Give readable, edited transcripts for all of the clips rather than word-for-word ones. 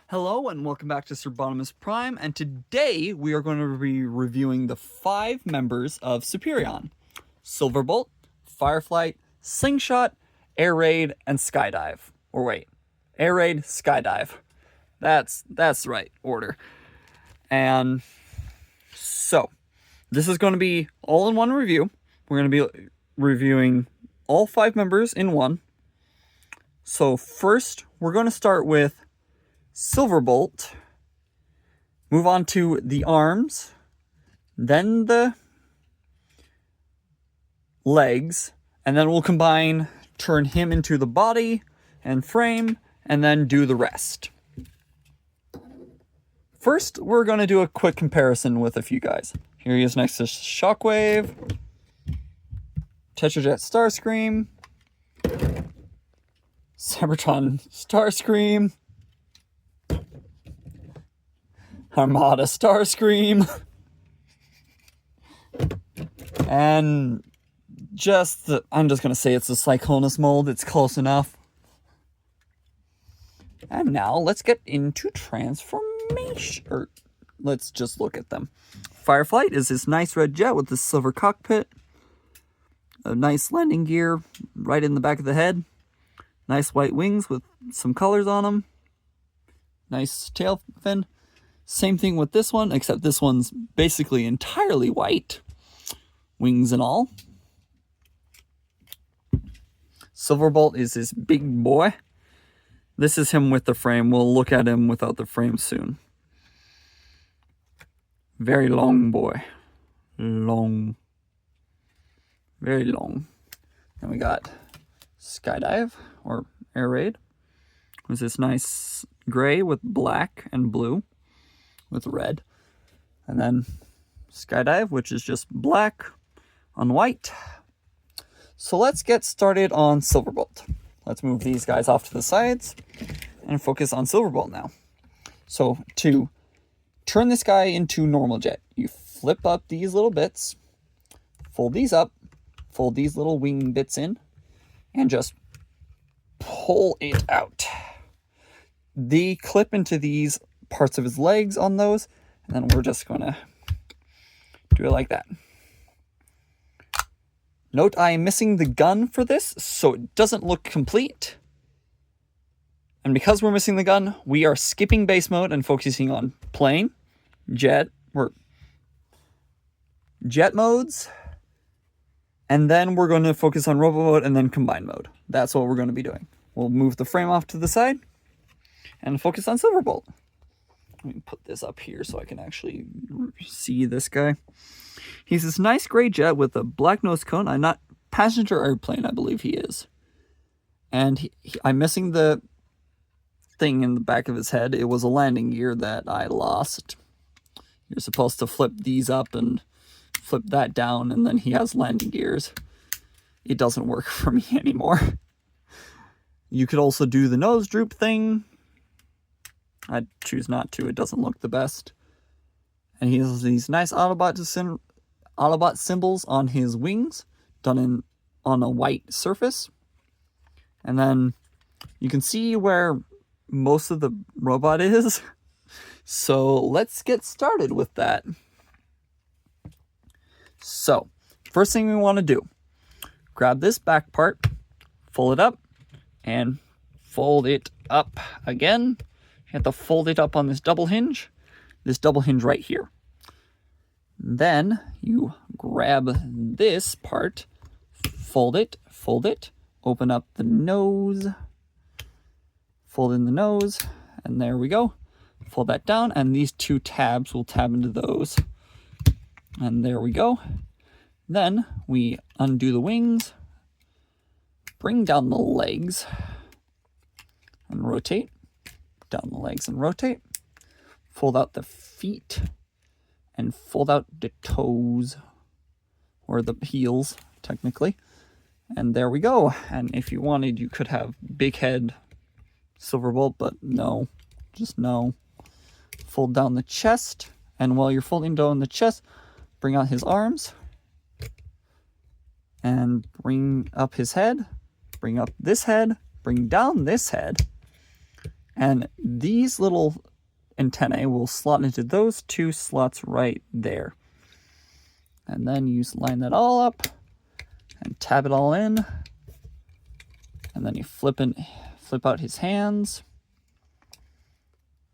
Hello and welcome back to Cerbonimus Prime, and today we are going to be reviewing the 5 members of Superion. Silverbolt, Fireflight, Slingshot, Air Raid, and Skydive. Or wait, Air Raid, Skydive. That's the right order. And so, this is going to be all in one review. We're going to be reviewing all 5 members in one. So first, we're going to start with Silverbolt, move on to the arms, then the legs, and then we'll turn him into the body and frame, and then do the rest. First, we're going to do a quick comparison with a few guys. Here he is next to Shockwave, Tetrajet Starscream, Cybertron Starscream, Armada Starscream, and I'm just going to say it's the Cyclonus mold. It's close enough. And now let's get into transformation. Or let's just look at them. Fireflight is this nice red jet with this silver cockpit. A nice landing gear right in the back of the head. Nice white wings with some colors on them. Nice tail fin. Same thing with this one, except this one's basically entirely white. Wings and all. Silverbolt is this big boy. This is him with the frame. We'll look at him without the frame soon. Very long boy. Long. Very long. Then we got Skydive, or Air Raid. With this nice gray with black and blue. With red. And then Skydive, which is just black on white. So let's get started on Silverbolt. Let's move these guys off to the sides and focus on Silverbolt now. So to turn this guy into normal jet, you flip up these little bits, fold these up, fold these little wing bits in, and just pull it out. The clip into these parts of his legs on those, and then we're just gonna do it like that. Note I am missing the gun for this, so it doesn't look complete. And because we're missing the gun, we are skipping base mode and focusing on plane, jet, or jet modes, and then we're going to focus on robo mode and then combine mode. That's what we're going to be doing. We'll move the frame off to the side and focus on Silverbolt. Let me put this up here so I can actually see this guy. He's this nice gray jet with a black nose cone. I'm not passenger airplane, I believe he is. And I'm missing the thing in the back of his head. It was a landing gear that I lost. You're supposed to flip these up and flip that down, and then he has landing gears. It doesn't work for me anymore. You could also do the nose droop thing. I'd choose not to. It doesn't look the best. And he has these nice Autobot symbols on his wings, done on a white surface. And then you can see where most of the robot is. So let's get started with that. So, first thing we want to do, grab this back part, fold it up, and fold it up again. You have to fold it up on this double hinge right here. Then you grab this part, fold it, open up the nose, fold in the nose, and there we go. Fold that down, and these 2 tabs will tab into those. And there we go. Then we undo the wings, bring down the legs, and rotate. Down the legs and rotate. Fold out the feet and fold out the toes, or the heels technically, and there we go. And if you wanted, you could have big head Silverbolt, but no, just no. Fold down the chest, and while you're folding down the chest, bring out his arms and bring up his head, bring up this head, bring down this head, And these little antennae will slot into those two slots right there. And then you line that all up and tab it all in. And then you flip out his hands.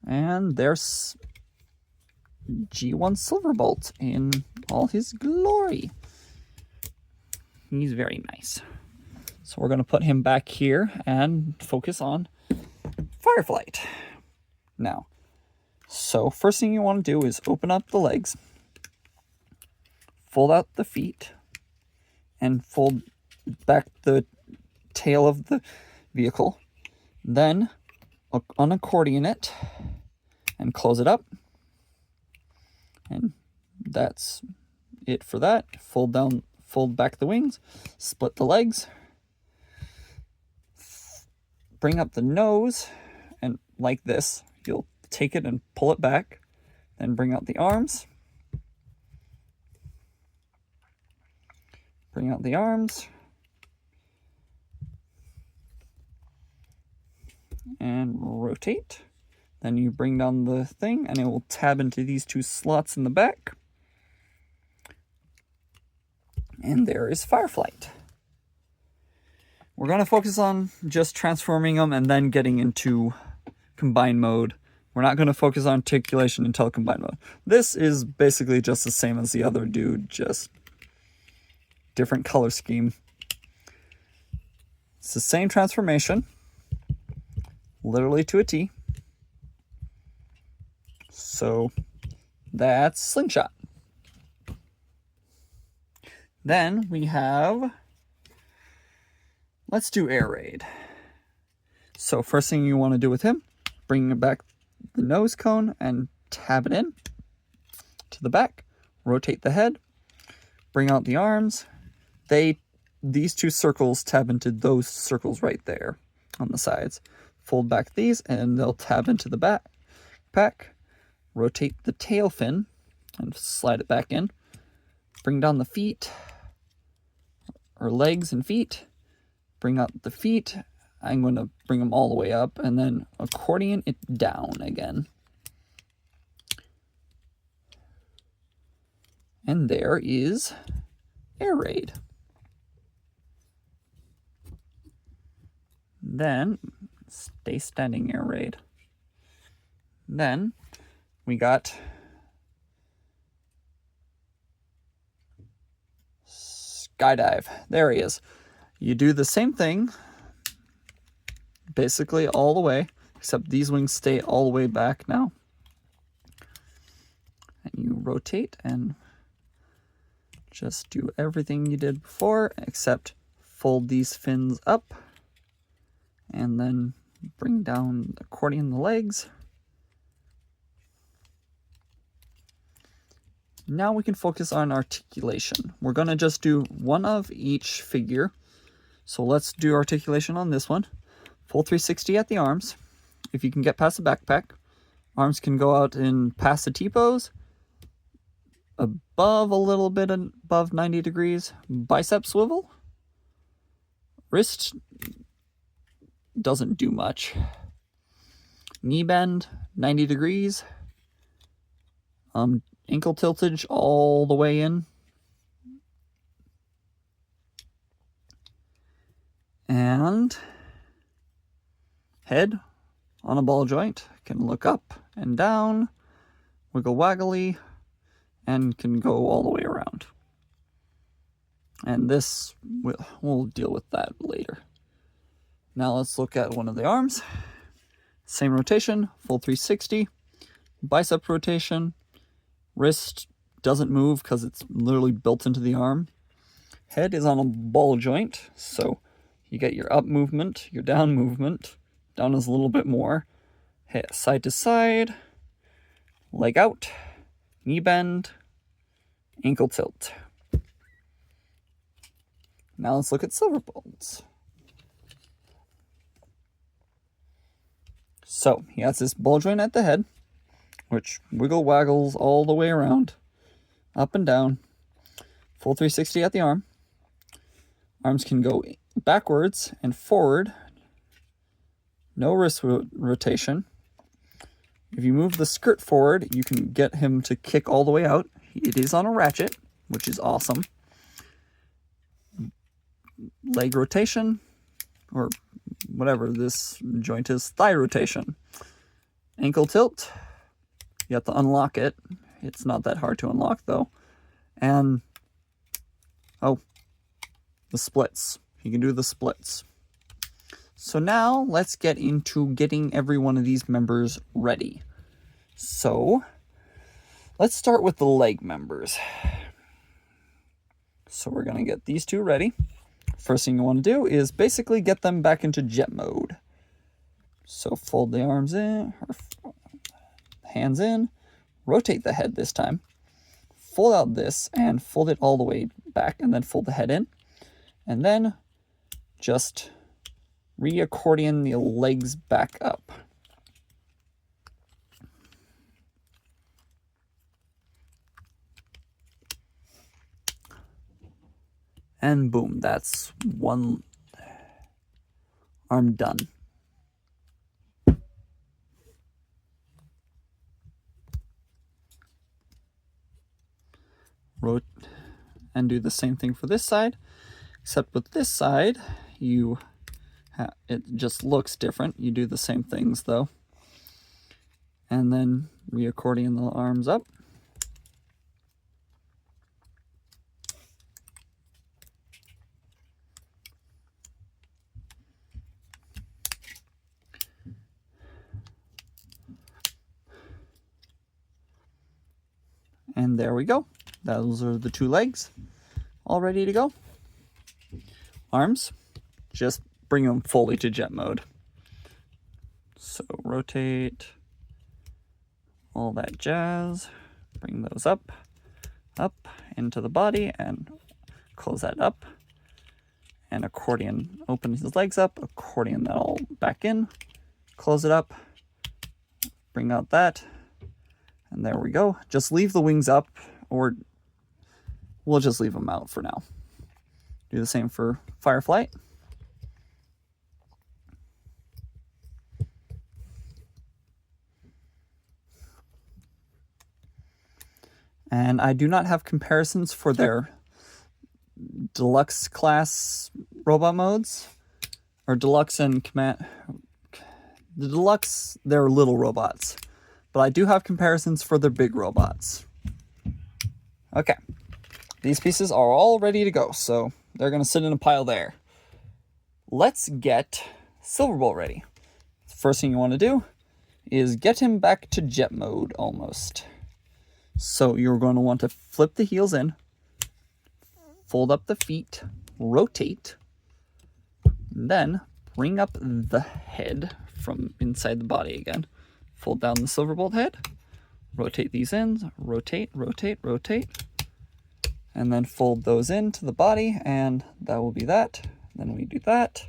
And there's G1 Silverbolt in all his glory. He's very nice. So we're going to put him back here and focus on Fireflight. Now, so first thing you want to do is open up the legs, fold out the feet, and fold back the tail of the vehicle. Then unaccordion it and close it up. And that's it for that. Fold back the wings, split the legs, bring up the nose, and like this, you'll take it and pull it back, then bring out the arms, bring out the arms, and rotate. Then you bring down the thing and it will tab into these two slots in the back. And there is Fireflight. We're going to focus on just transforming them and then getting into combine mode. We're not going to focus on articulation until combine mode. This is basically just the same as the other dude, just different color scheme. It's the same transformation, literally to a T. So that's Slingshot. Then we have, let's do Air Raid. So first thing you want to do with him, bring back the nose cone and tab it in to the back, rotate the head, bring out the arms. These two circles tab into those circles right there on the sides. Fold back these and they'll tab into the backpack. Rotate the tail fin and slide it back in. Bring down the feet, or legs and feet. Bring out the feet. I'm going to bring them all the way up and then accordion it down again. And there is Air Raid. Then, stay standing, Air Raid. Then, we got Skydive. There he is. You do the same thing, basically all the way, except these wings stay all the way back now. And you rotate and just do everything you did before, except fold these fins up and then bring down, accordion the legs. Now we can focus on articulation. We're going to just do one of each figure. So let's do articulation on this one. Full 360 at the arms. If you can get past the backpack. Arms can go out in past the T-pose. Above a little bit above 90 degrees. Bicep swivel. Wrist doesn't do much. Knee bend, 90 degrees. Ankle tiltage all the way in. And head on a ball joint, can look up and down, wiggle waggly, and can go all the way around. And this, we'll deal with that later. Now let's look at one of the arms. Same rotation, full 360, bicep rotation. Wrist doesn't move because it's literally built into the arm. Head is on a ball joint, so you get your up movement, your down movement. Down is a little bit more. Head side to side, leg out, knee bend, ankle tilt. Now let's look at Silverbolts. So he has this ball joint at the head, which wiggle waggles all the way around, up and down. Full 360 at the arm. Arms can go backwards and forward No wrist rotation. If you move the skirt forward, you can get him to kick all the way out. It is on a ratchet, which is awesome. Leg rotation, or whatever this joint is, thigh rotation. Ankle tilt, you have to unlock it. It's not that hard to unlock though. And, oh, the splits. You can do the splits. So now let's get into getting every one of these members ready. So let's start with the leg members. So we're going to get these two ready. First thing you want to do is basically get them back into jet mode. So fold the arms in, or hands in, rotate the head this time, fold out this and fold it all the way back, and then fold the head in, and then just re-accordion the legs back up. And boom, that's one arm done. And do the same thing for this side, except with this side, it just looks different. You do the same things though. And then re-accordion the arms up. And there we go. Those are the two legs all ready to go. Arms, just bring them fully to jet mode. So rotate, all that jazz, bring those up into the body and close that up. And accordion, open his legs up, accordion that all back in, close it up, bring out that, and there we go. Just leave the wings up, or we'll just leave them out for now. Do the same for Fireflight. And I do not have comparisons for their deluxe class robot modes, or deluxe and command. The deluxe, they're little robots, but I do have comparisons for their big robots. Okay, these pieces are all ready to go, so they're going to sit in a pile there. Let's get Silverbolt ready. First thing you want to do is get him back to jet mode almost. So you're going to want to flip the heels in, fold up the feet, rotate, then bring up the head from inside the body again. Fold down the Silverbolt head, rotate these ends, rotate, rotate, rotate, and then fold those into the body, and that will be that. Then we do that,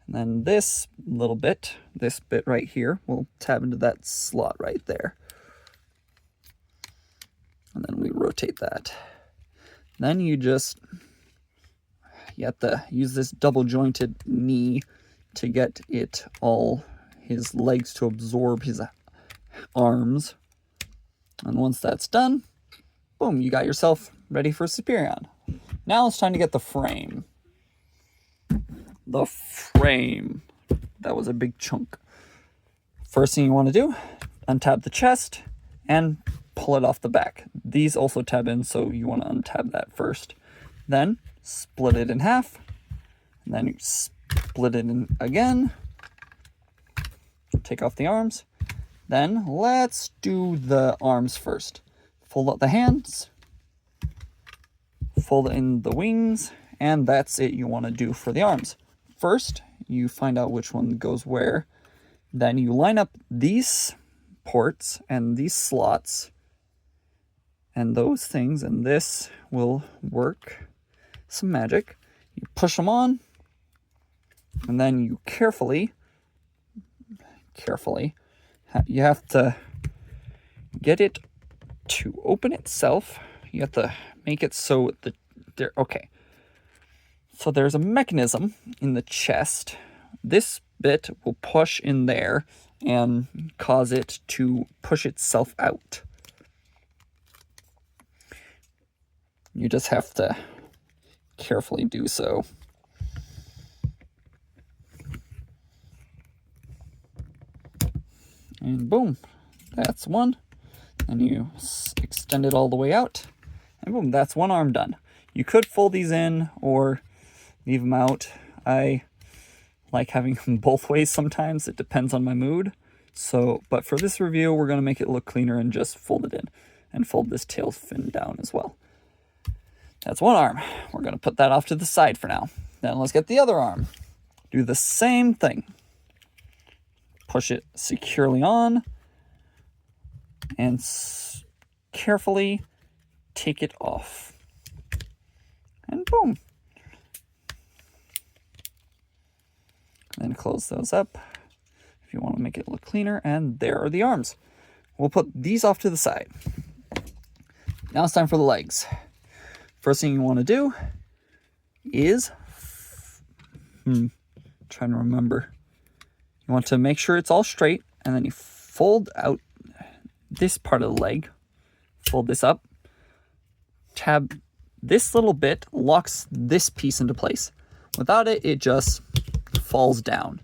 and then this little bit, this bit right here, will tab into that slot right there. And then we rotate that. Then you have to use this double jointed knee to get his legs to absorb his arms. And once that's done, boom, you got yourself ready for Superion. Now it's time to get the frame. The frame. That was a big chunk. First thing you want to do, untab the chest and pull it off the back. These also tab in, so you want to untab that first. Then split it in half, and then you split it in again. Take off the arms. Then let's do the arms first. Fold out the hands, fold in the wings, and that's it you want to do for the arms. First, you find out which one goes where. Then you line up these ports and these slots and those things, and this will work some magic. You push them on, and then you carefully, you have to get it to open itself. You have to make it so okay. So there's a mechanism in the chest. This bit will push in there and cause it to push itself out. You just have to carefully do so. And boom, that's one. And you extend it all the way out. And boom, that's one arm done. You could fold these in or leave them out. I like having them both ways sometimes. It depends on my mood. So, but for this review, we're going to make it look cleaner and just fold it in and fold this tail fin down as well. That's one arm. We're going to put that off to the side for now. Then let's get the other arm. Do the same thing. Push it securely on and carefully take it off. And boom. Then close those up if you want to make it look cleaner. And there are the arms. We'll put these off to the side. Now it's time for the legs. First thing you want to do is, trying to remember. You want to make sure it's all straight, and then you fold out this part of the leg. Fold this up. Tab this little bit, locks this piece into place. Without it, it just falls down.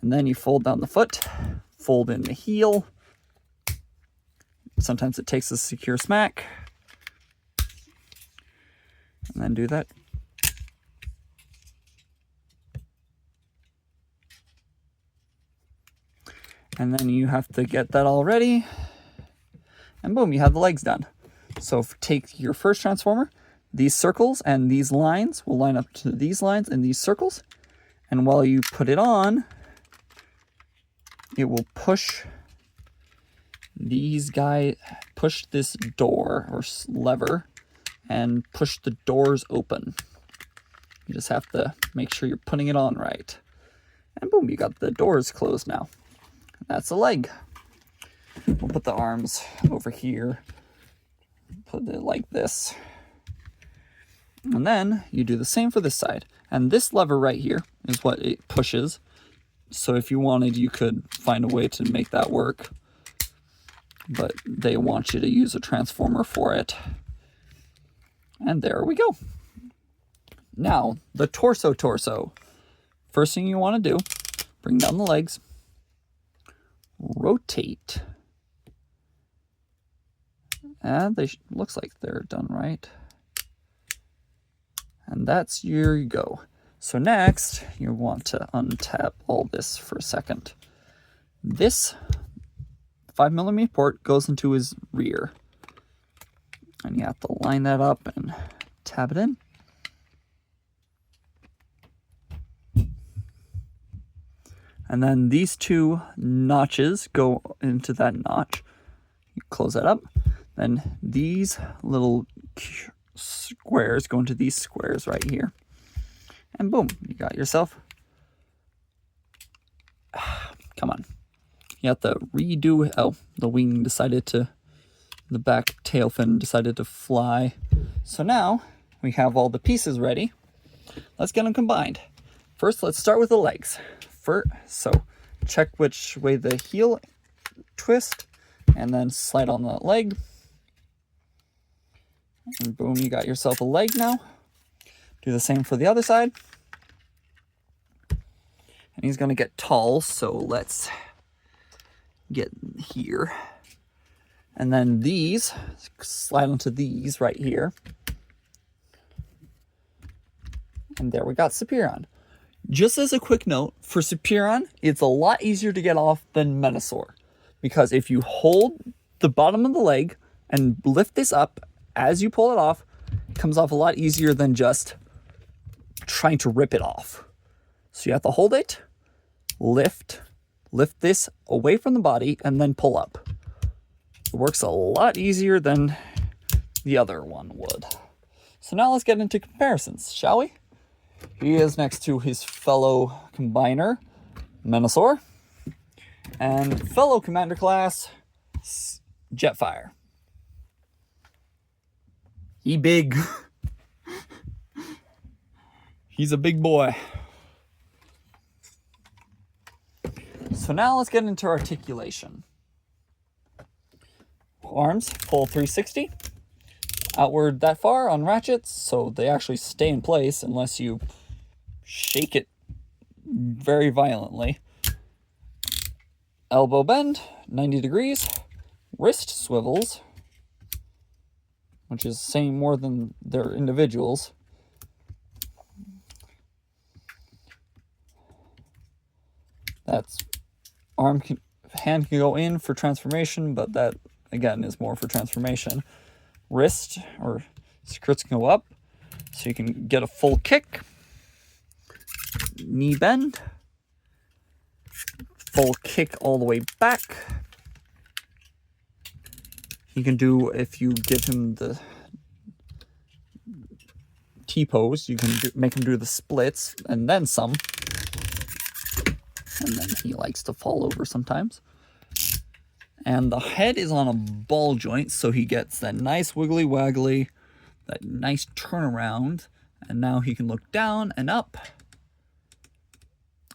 And then you fold down the foot, fold in the heel. Sometimes it takes a secure smack. And then do that. And then you have to get that all ready. And boom, you have the legs done. So take your first transformer, these circles and these lines will line up to these lines and these circles. And while you put it on, it will push these guys, push this door or lever and push the doors open. You just have to make sure you're putting it on right. And boom, you got the doors closed now. That's a leg. We'll put the arms over here. Put it like this. And then you do the same for this side. And this lever right here is what it pushes. So if you wanted, you could find a way to make that work. But they want you to use a transformer for it. And there we go. Now, the torso. First thing you want to do, bring down the legs. Rotate. And they looks like they're done right. And that's here you go. So next, you want to untap all this for a second. This 5mm port goes into his rear. And you have to line that up and tab it in. And then these two notches go into that notch. You close that up. Then these little squares go into these squares right here. And boom, you got yourself. Come on. You have to redo. Oh, the wing decided to, the back tail fin decided to fly. So now we have all the pieces ready. Let's get them combined. First, let's start with the legs. So check which way the heel twist and then slide on the leg. And boom, you got yourself a leg now. Do the same for the other side. And he's going to get tall, so let's get here. And then these, slide onto these right here. And there we got Superion. Just as a quick note, for Superion, it's a lot easier to get off than Menasor. Because if you hold the bottom of the leg and lift this up as you pull it off, it comes off a lot easier than just trying to rip it off. So you have to hold it, lift this away from the body, and then pull up. It works a lot easier than the other one would. So now let's get into comparisons, shall we? He is next to his fellow combiner, Menasor, and fellow commander class, Jetfire. He big. He's a big boy. So now let's get into articulation. Arms, full 360. Outward that far on ratchets, so they actually stay in place unless you shake it very violently. Elbow bend, 90 degrees. Wrist swivels, which is saying more than their individuals. That's hand can go in for transformation, but that again is more for transformation. Wrist or skirts can go up, so you can get a full kick. Knee bend, full kick all the way back. He can do, if you give him the T-pose, you can make him do the splits and then some. And then he likes to fall over sometimes. And the head is on a ball joint, so he gets that nice wiggly waggly, that nice turnaround. And now he can look down and up.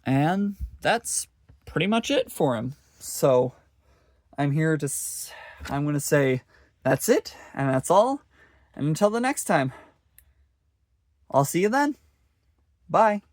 And that's pretty much it for him. So I'm going to say that's it, and that's all. And until the next time, I'll see you then. Bye.